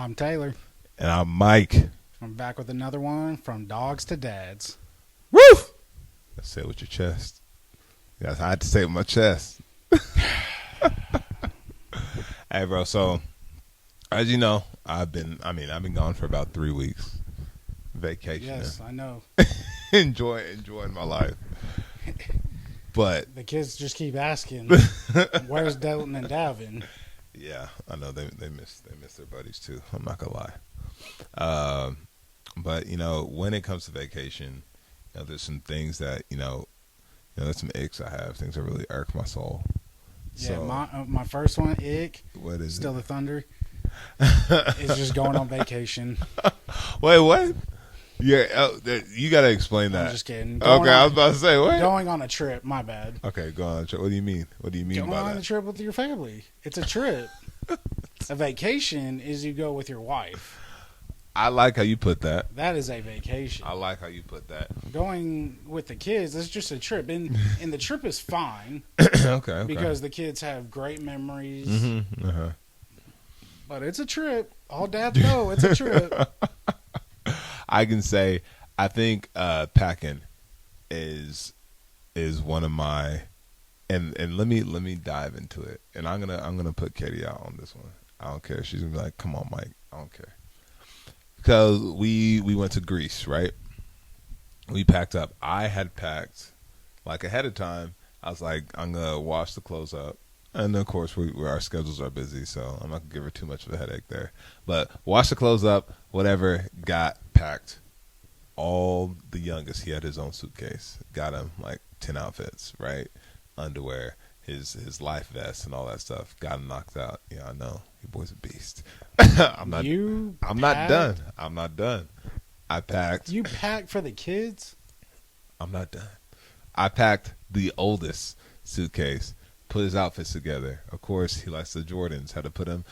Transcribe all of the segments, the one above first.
I'm Taylor. And I'm Mike. I'm back with another one from Dogs to Dads. Woo! Let's say it with your chest. Yes, I had to say it with my chest. Hey, bro. So, as you know, I've been gone for about 3 weeks. Vacation. Yes, I know. enjoying my life. But the kids just keep asking, "Where's Dalton and Davin?" Yeah, I know they miss their buddies too. I'm not gonna lie. But when it comes to vacation, there's some things that there's some icks I have, things that really irk my soul. Yeah, So, my first one, ick. What is Still it? the Thunder. It's just going on vacation. Wait, what? Yeah, you gotta explain that. I'm just kidding. Okay, I was about to say what? Going on a trip. My bad. Okay, go on a trip. What do you mean? What do you mean Going by on that? a trip with your family. It's a trip. A vacation is you go with your wife. I like how you put that. That is a vacation. I like how you put that. Going with the kids, it's just a trip, and the trip is fine. Okay. Because the kids have great memories. Mm-hmm. Uh-huh. But it's a trip. All dads know it's a trip. I can say I think packing is one of my and let me dive into it. And I'm gonna put Katie out on this one. I don't care. She's gonna be like, "Come on, Mike." I don't care. Because we went to Greece, right? We packed up. I had packed like ahead of time. I was like, I'm gonna wash the clothes up. And of course, our schedules are busy, so I'm not gonna give her too much of a headache there. But wash the clothes up, whatever. Got packed. All the youngest, he had his own suitcase. Got him like 10 outfits, right? Underwear, his life vest, and all that stuff. Got him knocked out. Yeah, I know. Your boy's a beast. I'm not done. I'm not done. I packed. You packed for the kids? I'm not done. I packed the oldest suitcase. Put his outfits together. Of course, he likes the Jordans. Had to put them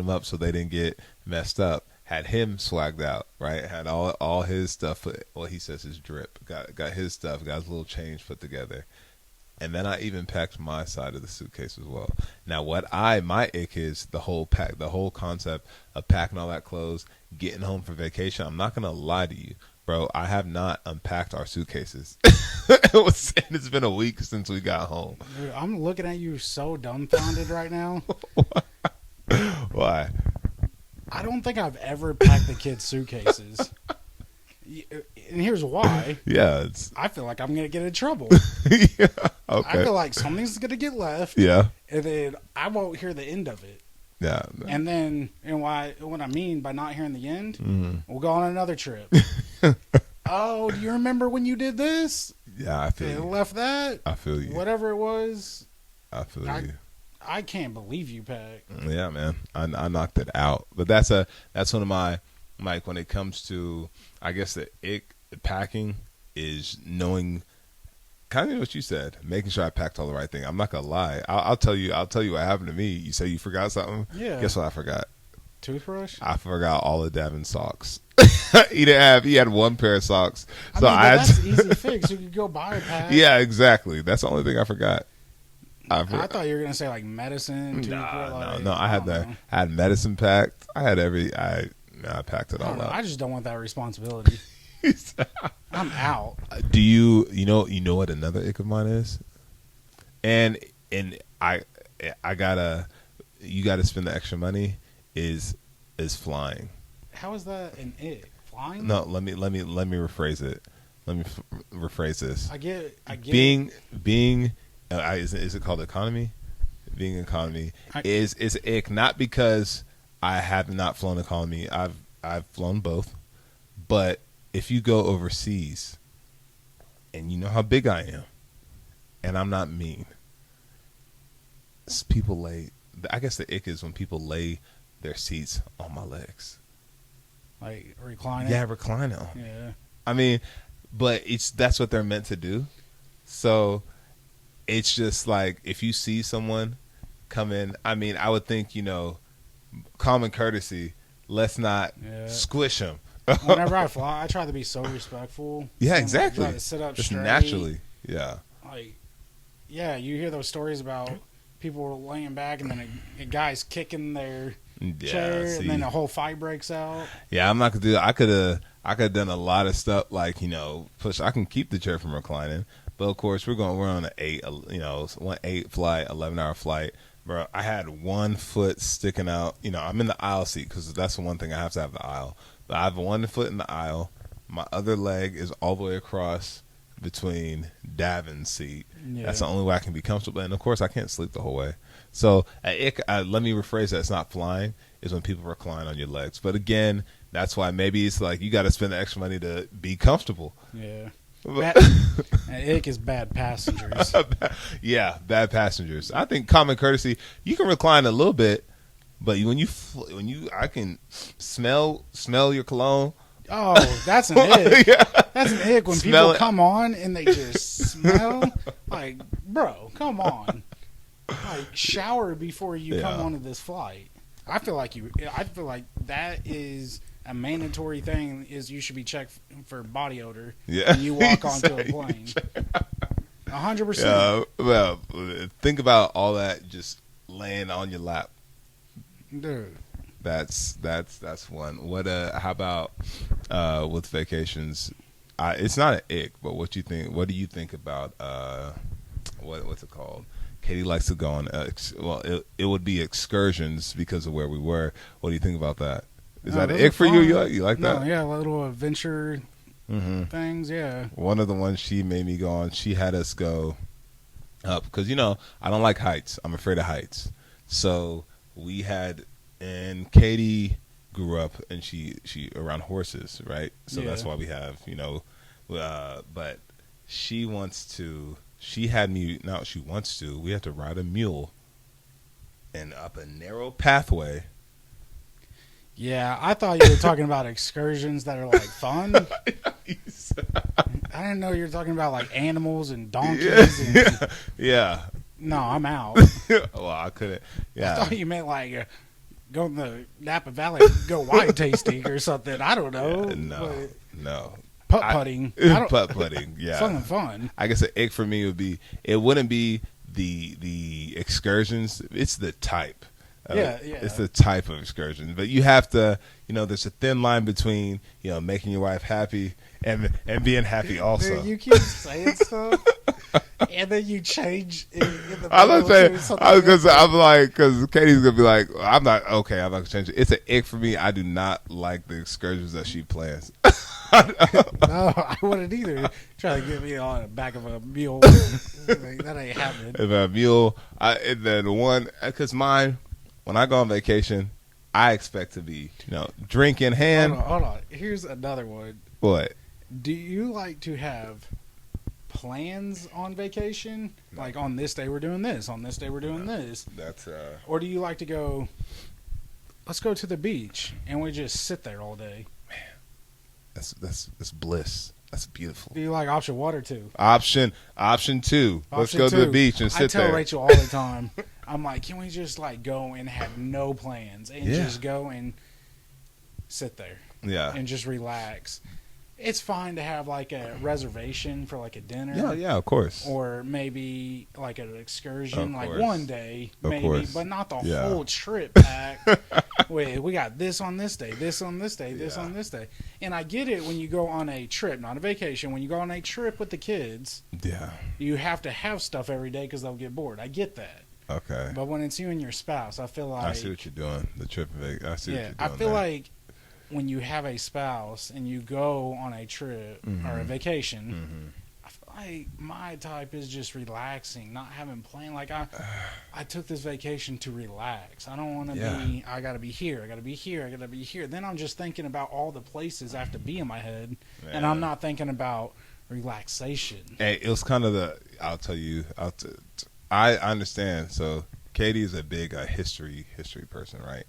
up so they didn't get messed up. Had him swagged out, right? Had all his stuff. Well, he says his drip. Got his stuff. Got his little change put together. And then I even packed my side of the suitcase as well. Now, my ick is the whole concept of packing all that clothes, getting home for vacation. I'm not gonna lie to you, bro. I have not unpacked our suitcases. It's been a week since we got home. Dude, I'm looking at you so dumbfounded right now. Why? I don't think I've ever packed the kids' suitcases. And here's why. Yeah, I feel like I'm going to get in trouble. Yeah, okay. I feel like something's going to get left. Yeah. And then I won't hear the end of it. Yeah. And then, what I mean by not hearing the end, we'll go on another trip. Oh, do you remember when you did this? Yeah, I feel you. Left that? I feel you. Whatever it was. I feel you. I can't believe you packed. Yeah, man. I knocked it out. But that's one of my, Mike, when it comes to, I guess the ick packing is knowing kind of what you said, making sure I packed all the right thing. I'm not gonna lie. I'll tell you what happened to me. You say you forgot something? Yeah. Guess what I forgot? Toothbrush? I forgot all of Davin's socks. He had one pair of socks. So that's easy fix. You could go buy a pack. Yeah, exactly. That's the only thing I forgot. I thought you were gonna say like medicine. No. I had medicine packed. I had I packed it all up. I just don't want that responsibility. I'm out. Do you know what another ick of mine is? And you gotta spend the extra money is flying. How is that an ick? Flying? No, let me rephrase it. Let me rephrase this. I get being is it called economy? Being economy is ick, not because I have not flown economy. I've flown both, but if you go overseas, and you know how big I am, and I'm not mean, people lay. I guess the ick is when people lay their seats on my legs, like reclining. Yeah, reclining. Yeah. I mean, but that's what they're meant to do. So it's just like if you see someone come in, I mean, I would think common courtesy. Let's not squish them. Whenever I fly, I try to be so respectful. Yeah, exactly. Try to sit up just straight. Naturally. Yeah. Like, yeah, you hear those stories about people laying back and then a guy's kicking their chair, see. and then the whole fight breaks out. Yeah, I'm not gonna do that. I could have done a lot of stuff like push. I can keep the chair from reclining, but of course we're on an 8 flight, 11-hour flight. Bro, I had one foot sticking out. I'm in the aisle seat because that's the one thing I have to have the aisle. But I have one foot in the aisle. My other leg is all the way across between Davin's seat. Yeah. That's the only way I can be comfortable. And of course, I can't sleep the whole way. So let me rephrase that. It's not flying. It's when people recline on your legs. But again, that's why maybe it's like you got to spend the extra money to be comfortable. Yeah. Ick is bad passengers. Yeah, bad passengers. I think common courtesy. You can recline a little bit, but I can smell your cologne. Oh, that's an ick. Yeah. That's an ick when people come on and they just smell. Like, bro, come on. Like, shower before you come onto this flight. I feel like that is a mandatory thing. Is you should be checked for body odor when you walk onto a plane. 100%. Well, think about all that just laying on your lap, dude. That's one. What how about with vacations? It's not an ick, but what you think? What do you think about what's it called? Katie likes to go on. It would be excursions because of where we were. What do you think about that? Is that an ick for you? You like that? Yeah, little adventure things. Yeah. One of the ones she made me go on. She had us go up because I don't like heights. I'm afraid of heights. So we had, and Katie grew up and she around horses, right? So that's why we have but she wants to. She had me. Now she wants to. We have to ride a mule and up a narrow pathway. Yeah, I thought you were talking about excursions that are like fun. I didn't know you were talking about like animals and donkeys. Yeah. No, I'm out. Well, I couldn't. Yeah. I thought you meant like go in the Napa Valley, go wine tasting or something. I don't know. No. Putt-putting. Putt-putting, yeah. Something fun. I guess an ick for me would be, it wouldn't be the excursions. It's the type. It's the type of excursion. But you have to, there's a thin line between, making your wife happy and being happy also. Dude, you keep saying stuff, and then you change in the I'm not saying, because Katie's going to be like, I'm not going to change it. It's an ick for me. I do not like the excursions that she plans. No, I wouldn't either. Try to get me on the back of a mule. That ain't happening. If a mule, and then one, because mine, when I go on vacation, I expect to be, drink in hand. Hold on. Here's another one. What? Do you like to have plans on vacation? No. Like on this day we're doing this, on this day we're doing this. That's Or do you like to go, let's go to the beach and we just sit there all day? That's bliss. That's beautiful. Do you like option 1 or 2? Option 2. Let's go to the beach and sit there. I tell Rachel all the time. I'm like, can we just like go and have no plans and just go and sit there? Yeah. And just relax. It's fine to have like a reservation for like a dinner. Yeah, of course. Or maybe like an excursion, like course. one day, maybe, but not the whole trip pack. Wait, we got this on this day, this on this day, this on this day. And I get it when you go on a trip, not a vacation. When you go on a trip with the kids, you have to have stuff every day because they'll get bored. I get that. Okay. But when it's you and your spouse, I feel like... I see what you're doing. The trip, I see what you're doing. I feel like when you have a spouse and you go on a trip or a vacation, I feel like my type is just relaxing, not having plans. Like I took this vacation to relax. I don't want to be, I got to be here, I got to be here, I got to be here. Then I'm just thinking about all the places I have to be in my head, and I'm not thinking about relaxation. Hey, it was kind of I'll tell you, I understand. So Katie is a big history person, right?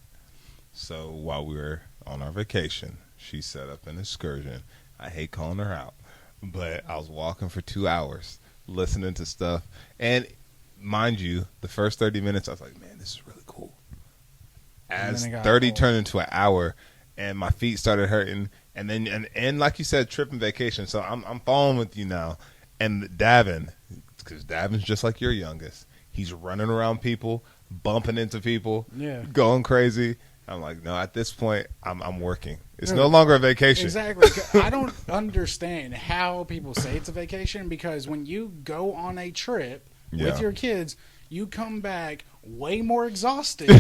So while we were on our vacation, she set up an excursion. I hate calling her out, but I was walking for 2 hours listening to stuff. And mind you, the first 30 minutes, I was like, man, this is really cool. As 30 turned into an hour and my feet started hurting. And then, and like you said, trip and vacation. So I'm following with you now. And Davin, because Davin's just like your youngest, he's running around people, bumping into people, going crazy. I'm like, no, at this point, I'm working. It's no longer a vacation. Exactly. I don't understand how people say it's a vacation, because when you go on a trip with your kids, you come back way more exhausted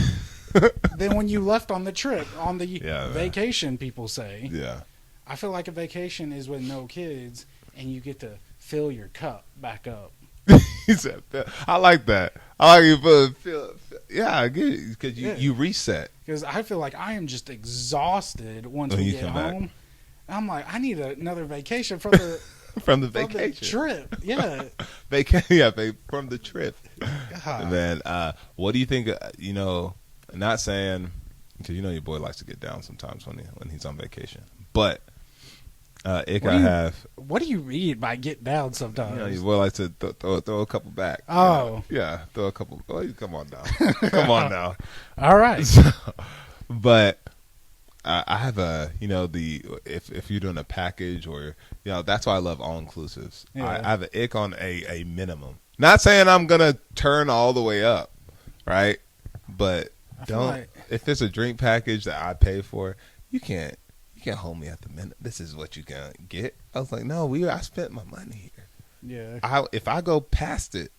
than when you left on the trip, on the vacation, people say. Yeah. I feel like a vacation is with no kids, and you get to fill your cup back up. He said, I like that. I like you feel yeah, I get it, because you reset. Because I feel like I am just exhausted once we get home. I'm like, I need another vacation from the from the vacation trip. Yeah, from the trip. Man, what do you think? Not saying, because your boy likes to get down sometimes when he's on vacation, but. What do you read by get down sometimes? Your boy likes to throw a couple back. Oh. Throw a couple. Oh, come on now. Come on now. All right. But I have if you're doing a package or, that's why I love all-inclusives. Yeah. I have an ick on a minimum. Not saying I'm going to turn all the way up, right? But if it's a drink package that I pay for, you can't hold me at the minute. This is what you can get. I was like, no, I spent my money here. Yeah. If I go past it,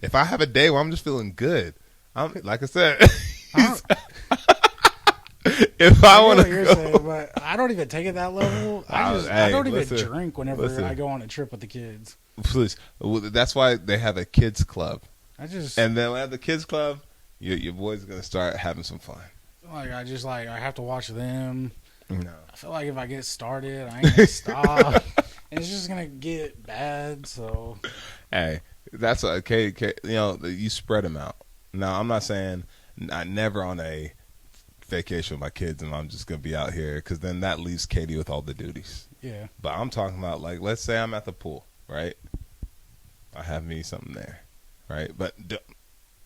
if I have a day where I'm just feeling good, I'm like I said. If I want to go, saying, but I don't even take it that level. I don't even drink whenever I go on a trip with the kids. Please, that's why they have a kids club. And then at the kids club, your boy's gonna start having some fun. Like I have to watch them. No. I feel like if I get started, I ain't gonna stop. And it's just gonna get bad. So, hey, that's okay. You spread them out. Now, I'm not saying I never on a vacation with my kids, and I'm just gonna be out here, because then that leaves Katie with all the duties. Yeah. But I'm talking about, like, let's say I'm at the pool, right? I have me something there, right? But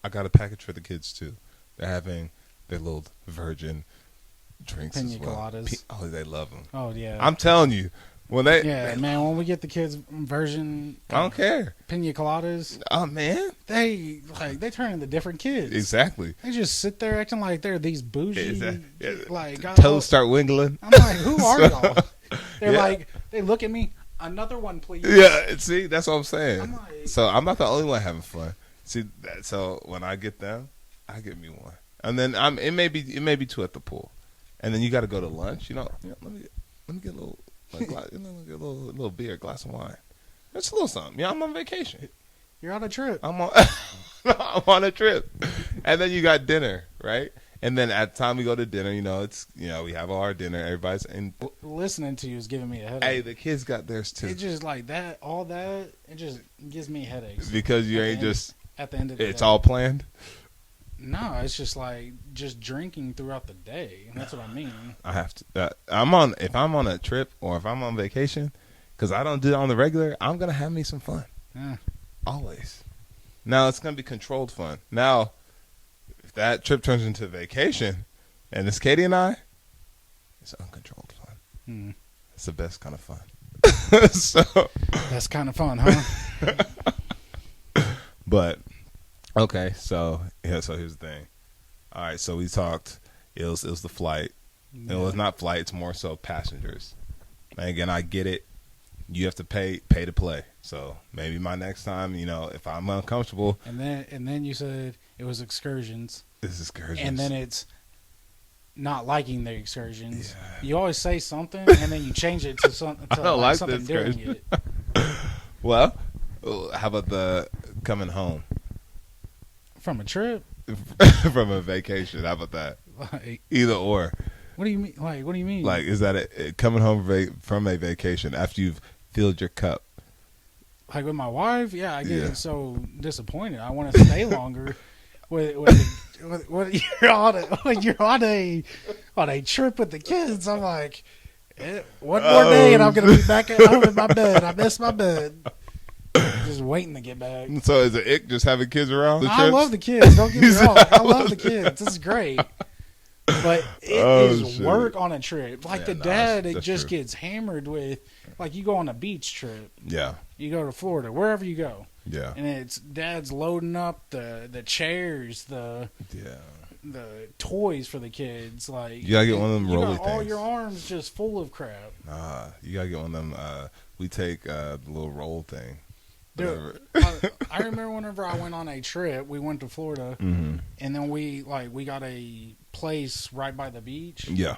I got a package for the kids too. They're having their little virgin drinks Pina as well. coladas. They love them. Oh yeah. I'm telling you, when when we get the kids version, I don't care. Pina coladas. Oh man, they turn into different kids. Exactly. They just sit there acting like they're these bougie, toes start wiggling. I'm like, who are y'all? They're like, they look at me. Another one, please. Yeah, see, that's what I'm saying. I'm like, so I'm not the only one having fun. See, so when I get them, I get me one, and then it may be two at the pool. And then you got to go to lunch. Let me get a little, get a little beer, glass of wine. That's a little something. I'm on vacation. You're on a trip. I'm on a trip. And then you got dinner, right? And then at the time we go to dinner, it's we have all our dinner. Everybody's listening to you is giving me a headache. Hey, the kids got theirs too. It's just like that, all that. It just gives me headaches because you ain't just at the end of the day. It's all planned. No, it's just like drinking throughout the day. That's what I mean. I have to. If I'm on a trip or if I'm on vacation, because I don't do it on the regular, I'm gonna have me some fun. Yeah. Always. Now it's gonna be controlled fun. Now, if that trip turns into a vacation, and it's Katie and I, it's uncontrolled fun. It's the best kind of fun. That's kind of fun, huh? But. Okay, so here's the thing. All right, so we talked. It was the flight. Yeah. It was not flight. It's more so passengers. And again, I get it. You have to pay to play. So maybe my next time, if I'm uncomfortable. And then you said it was excursions. It's excursions. And then it's not liking the excursions. Yeah. You always say something and then you change it to something. I don't like something during it. Well, how about the coming home? From a trip? From a vacation. How about that? Like, either or. What do you mean? Like, what do you mean? Like, is that coming home from a vacation after you've filled your cup? Like with my wife? Yeah, I get so disappointed. I want to stay longer. When you're on a trip with the kids, I'm like, one more day and I'm gonna be back at home in my bed. I miss my bed. Just waiting to get back. So is it ick just having kids around? I love the kids. Don't get me wrong. I love the kids. This is great. But it is work on a trip. Like the dad, it just gets hammered with. Like you go on a beach trip. Yeah. You go to Florida, wherever you go. Yeah. And it's dad's loading up the chairs, the the toys for the kids. Like you gotta get one of them you rolly got all things. your arms just full of crap. You gotta get one of them. We take the little roll thing. Dude, I remember whenever I went on a trip, we went to Florida, Mm-hmm. and then we got a place right by the beach. Yeah.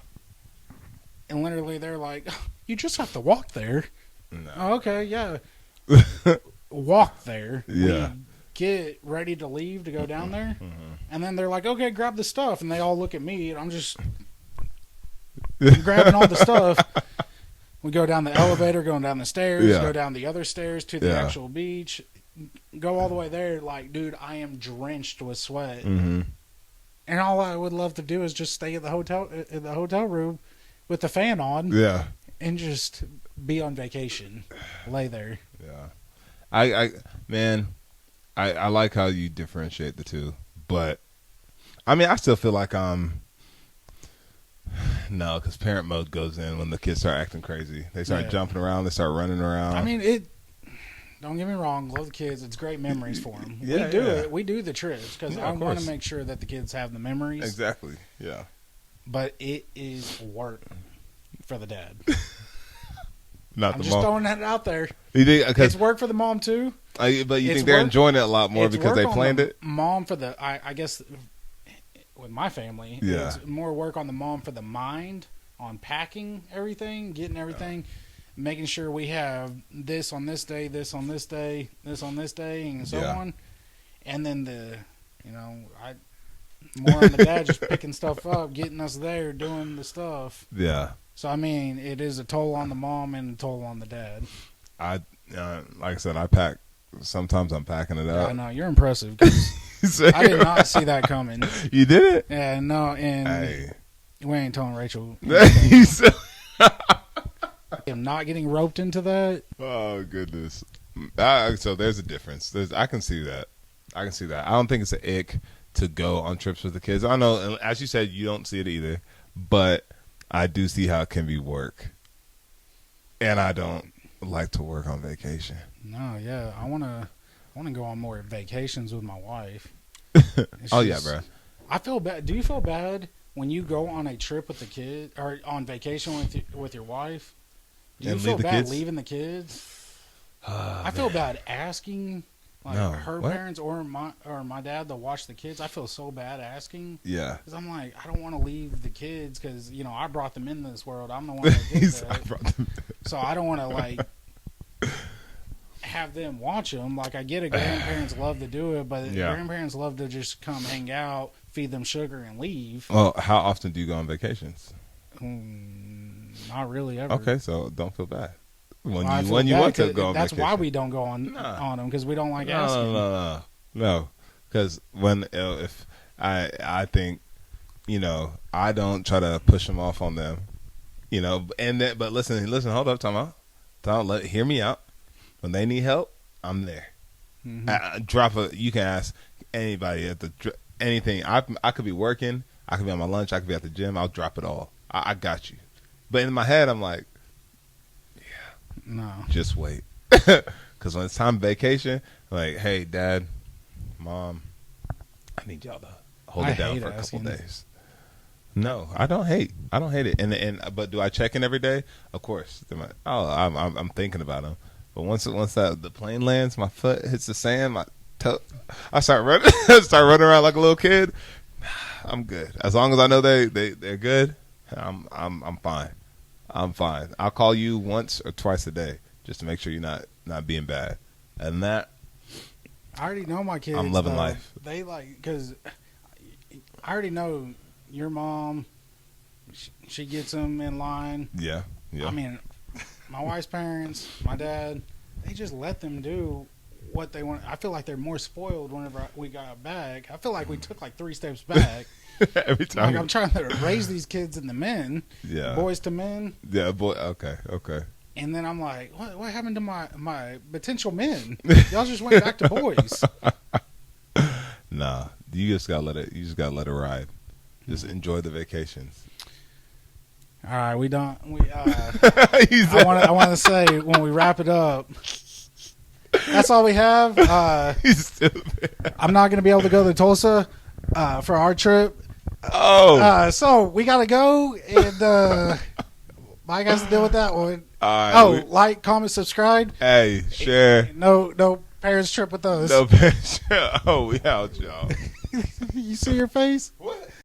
And literally, they're like, "You just have to walk there." No. Oh, okay, yeah. Walk there. Yeah. We get ready to leave to go down there, Mm-hmm. and then they're like, "Okay, grab the stuff," and they all look at me, and I'm just grabbing all the stuff. We go down the elevator, going down the stairs, Yeah. go down the other stairs to the Yeah. actual beach, go all the way there. Like, dude, I am drenched with sweat, Mm-hmm. and all I would love to do is just stay in the hotel room with the fan on, Yeah. and just be on vacation, lay there. Yeah. I like how you differentiate the two, but I mean, I still feel like no, because parent mode goes in when the kids start acting crazy. They start jumping around. They start running around. I mean, don't get me wrong. Love the kids. It's great memories for them. Yeah, we do yeah. it. We do the trips because I want to make sure that the kids have the memories. Exactly. Yeah. But it is work for the dad. Not I'm the just mom. throwing that out there. You think, It's work for the mom too. but you it's think they're work- enjoying it a lot more It's because work they on planned the it? Mom for the I guess with my family, Yeah. it's more work on the mom for the mind on packing everything, getting everything, making sure we have this on this day, this on this day, this on this day, and so on. And then more on the dad just picking stuff up, getting us there, doing the stuff. Yeah. So I mean, it is a toll on the mom and a toll on the dad. Like I said, I pack. Sometimes I'm packing it up. I know you're impressive. 'Cause I did not see that coming. You did it? Yeah, no, and Hey. we ain't telling Rachel. You said- I'm not getting roped into that. Oh goodness! So there's a difference. I can see that. I don't think it's an ick to go on trips with the kids. I know, and as you said, you don't see it either, but I do see how it can be work. And I don't like to work on vacation. No, yeah, I wanna go on more vacations with my wife. Oh yeah, bro. I feel bad. Do you feel bad when you go on a trip with the kid or on vacation with your wife? Do you And feel leave the bad kids? leaving the kids? I feel bad asking her What? parents or my dad to watch the kids. I feel so bad asking. Yeah. Because I'm like, I don't want to leave the kids because, I brought them in this world. I'm the one that did that. So I don't want to, have them watch them. Like, I get it. Grandparents love to do it, but grandparents love to just come hang out, feed them sugar, and leave. Well, how often do you go on vacations? Not really ever. Okay, so don't feel bad. When I you feel want bad to go on that's vacation. why we don't go on them, because we don't like asking. No. Because when if I think, I don't try to push them off on them, and then, but listen, hold up, time out. Hear me out. When they need help, I'm there. Mm-hmm. You can ask anybody anything. I could be working. I could be on my lunch. I could be at the gym. I'll drop it all. I got you. But in my head, I'm like, no, just wait. Because when it's time vacation, like, hey, Dad, Mom, I need y'all to hold it down for a couple days. No, I don't hate it. And but do I check in every day? Of course. I'm thinking about them. But once the plane lands, my foot hits the sand, I start running around like a little kid. I'm good. As long as I know they're good, I'm fine. I'm fine. I'll call you once or twice a day just to make sure you're not being bad. And that, I already know my kids. I'm loving life. They because I already know your mom. She gets them in line. Yeah. I mean, my wife's parents, my dad, they just let them do what they want. I feel like they're more spoiled whenever we got back. I feel like we took like 3 steps back. Every time. Like, I'm trying to raise these kids into men. Yeah. Boys to men. Yeah, boy. Okay. And then I'm like, what happened to my potential men? Y'all just went back to boys. Nah, you just gotta let it ride. Just enjoy the vacations. All right, we don't. I want to say when we wrap it up. That's all we have. He's stupid. I'm not going to be able to go to Tulsa for our trip Oh. So we gotta go, and Mike has to deal with that one. Right, like, comment, subscribe. Hey, share. No parents trip with us. No parents. Oh, we out, y'all. You see your face?